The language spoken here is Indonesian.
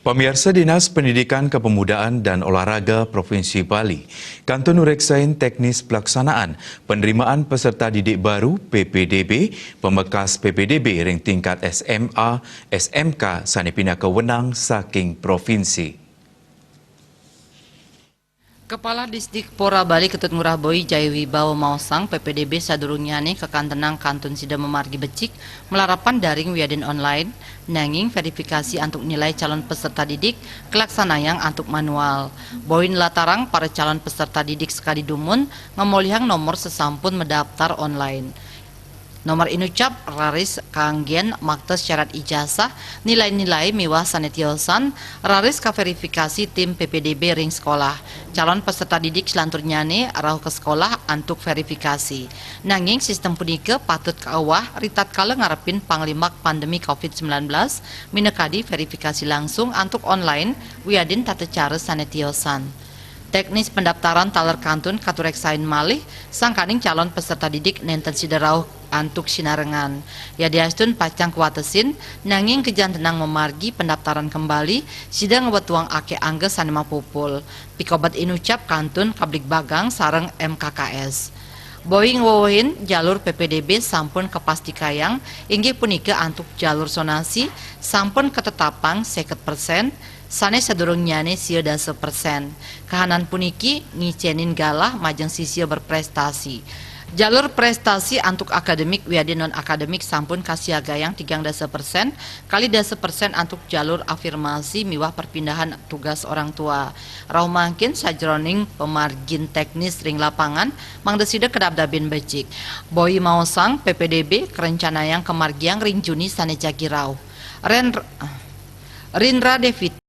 Pemirsa Dinas Pendidikan Kepemudaan dan Olahraga Provinsi Bali, Kantun Nureksain Teknis Pelaksanaan Penerimaan Peserta Didik Baru PPDB, Pembekas PPDB ring tingkat SMA, SMK sanipina kewenang saking provinsi. Kepala Disdik Pora Bali Ketut Ngurah Boy Jaywibawa Mausang PPDB sadurungyane kekantenang Kantun Sida Memargi Becik melarapan daring wiadin online nanging verifikasi untuk nilai calon peserta didik kelaksanayang untuk manual. Boy latarang para calon peserta didik sekali dumun ngemolihang nomor sesampun mendaftar online. Nomor inucap raris kanggen maktes syarat ijazah nilai-nilai miwah sanetiosan raris ka verifikasi tim PPDB ring sekolah. Calon peserta didik selanturnyane arah ke sekolah untuk verifikasi. Nanging sistem punika patut kaawah ritat kala ngarepin panglimak pandemi COVID-19 minekadi verifikasi langsung untuk online wiadin tata cara sanetiosan. Teknis pendaftaran taler kantun katureksain malih sangkaning calon peserta didik nenten siderauh antuk sinarengan. Ya diastun pacang kuatesin nanging kejan tenang memargi pendaftaran kembali sida ngewetuang ake angge sanima pupul. Pikobat inucap kantun kablik bagang sareng MKKS. Boeing wowohin jalur PPDB sampun kepastikayang inggih punika antuk jalur sonasi sampun ketetapang 50%. Sanes sadurungyane sio 10%. Kahanan puniki ngicenin galah majeng sisio berprestasi. Jalur prestasi untuk akademik wiadi non akademik sampun kasiagayang 30% kali 10% untuk jalur afirmasi miwah perpindahan tugas orang tua. Rauh mangkin sajroning pemargin teknis ring lapangan mangdesida kedabdabin becik. Boy Mausang PPDB kerencanayang kemargiang ring Juni sanejagi rauh. Rindra Devit